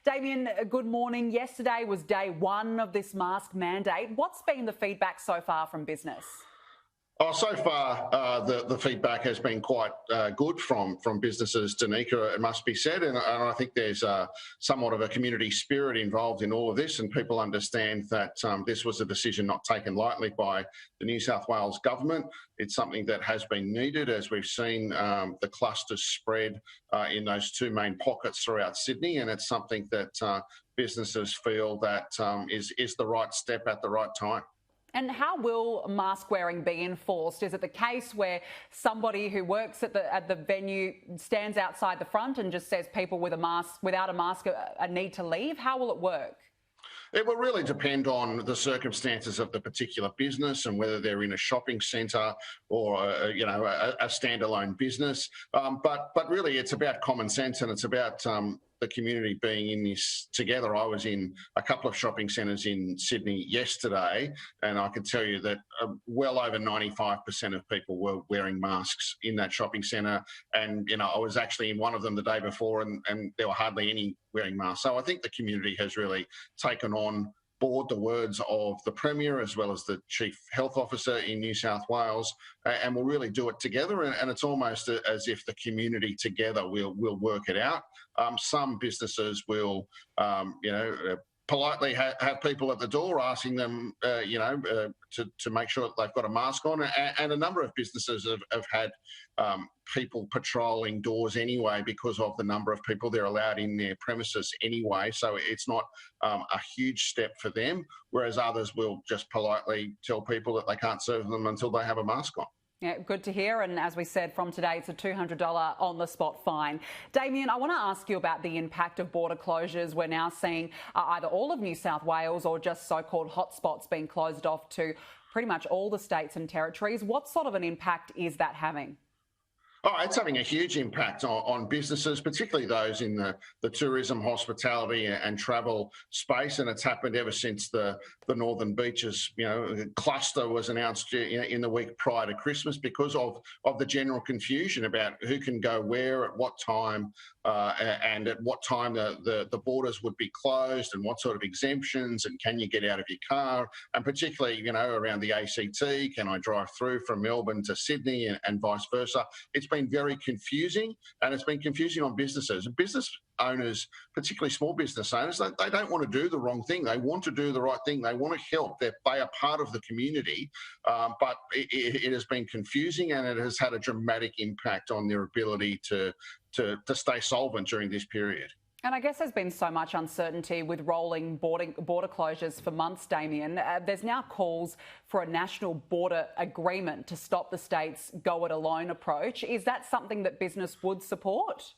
Damian, good morning. Yesterday was day one of this mask mandate. What's been the feedback so far from business? Oh, so far, the feedback has been quite good from businesses, Danica, it must be said. And I think there's somewhat of a community spirit involved in all of this, and people understand that this was a decision not taken lightly by the New South Wales government. It's something that has been needed, as we've seen the clusters spread in those two main pockets throughout Sydney, and it's something that businesses feel that is the right step at the right time. And how will mask wearing be enforced? Is it the case where somebody who works at the venue stands outside the front and just says people with a mask, without a mask, need to leave? How will it work? It will really depend on the circumstances of the particular business and whether they're in a shopping centre or a standalone business. But really, it's about common sense, and it's about the community being in this together. I was in a couple of shopping centres in Sydney yesterday, and I can tell you that well over 95% of people were wearing masks in that shopping centre. And, I was actually in one of them the day before, and there were hardly any wearing masks. So I think the community has really taken on board the words of the Premier as well as the Chief Health Officer in New South Wales, and we'll really do it together. And it's almost as if the community together will work it out. Some businesses will, politely have people at the door asking them, to make sure that they've got a mask on. And a number of businesses have had people patrolling doors anyway because of the number of people they're allowed in their premises anyway. So it's not a huge step for them, whereas others will just politely tell people that they can't serve them until they have a mask on. Yeah, good to hear. And as we said, from today, it's a $200 on-the-spot fine. Damian, I want to ask you about the impact of border closures. We're now seeing either all of New South Wales or just so-called hotspots being closed off to pretty much all the states and territories. What sort of an impact is that having? Oh, it's having a huge impact on businesses, particularly those in the tourism, hospitality and travel space. And it's happened ever since the Northern Beaches, cluster was announced in the week prior to Christmas because of the general confusion about who can go where at what time and at what time the borders would be closed and what sort of exemptions and can you get out of your car, and particularly, around the ACT, can I drive through from Melbourne to Sydney and vice versa. It's been very confusing, and it's been confusing on businesses. Business owners, particularly small business owners, they don't want to do the wrong thing. They want to do the right thing. They want to help. They are part of the community, but it has been confusing, and it has had a dramatic impact on their ability to stay solvent during this period. And I guess there's been so much uncertainty with rolling border closures for months, Damian. There's now calls for a national border agreement to stop the states' go-it-alone approach. Is that something that business would support?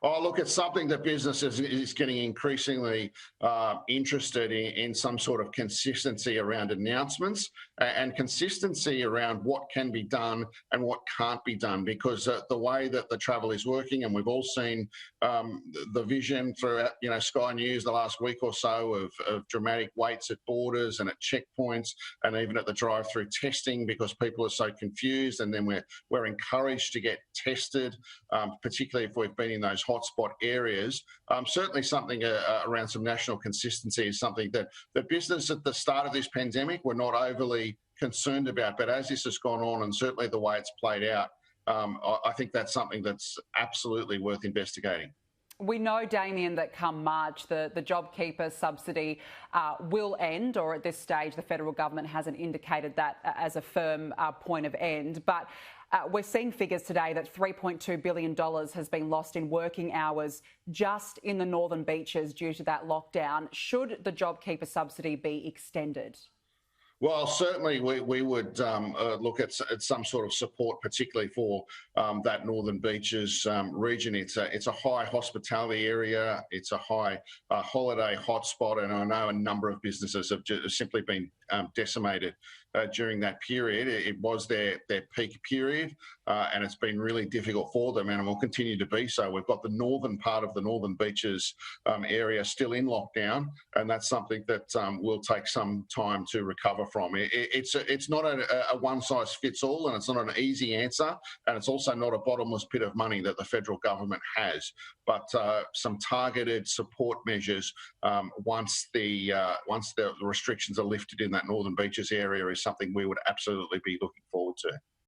Oh, look, it's something that business is getting increasingly interested in some sort of consistency around announcements and consistency around what can be done and what can't be done, because the way that the travel is working, and we've all seen the vision throughout, Sky News the last week or so of dramatic waits at borders and at checkpoints and even at the drive-through testing because people are so confused, and then we're encouraged to get tested, particularly if we've been in those hotspot areas. Certainly something around some national consistency is something that the business at the start of this pandemic were not overly concerned about. But as this has gone on, and certainly the way it's played out, I think that's something that's absolutely worth investigating. We know, Damian, that come March, the JobKeeper subsidy will end, or at this stage, the federal government hasn't indicated that as a firm point of end. But we're seeing figures today that $3.2 billion has been lost in working hours just in the Northern Beaches due to that lockdown. Should the JobKeeper subsidy be extended? Well, certainly we would look at some sort of support, particularly for that Northern Beaches region. It's a high hospitality area. It's a high holiday hotspot, and I know a number of businesses have just simply been decimated during that period. It was their peak period, and it's been really difficult for them, and will continue to be so. We've got the northern part of the Northern Beaches area still in lockdown, and that's something that will take some time to recover from. It's not a one-size-fits-all, and it's not an easy answer, and it's also not a bottomless pit of money that the federal government has. But some targeted support measures once the restrictions are lifted in that Northern Beaches area is something we would absolutely be looking forward to.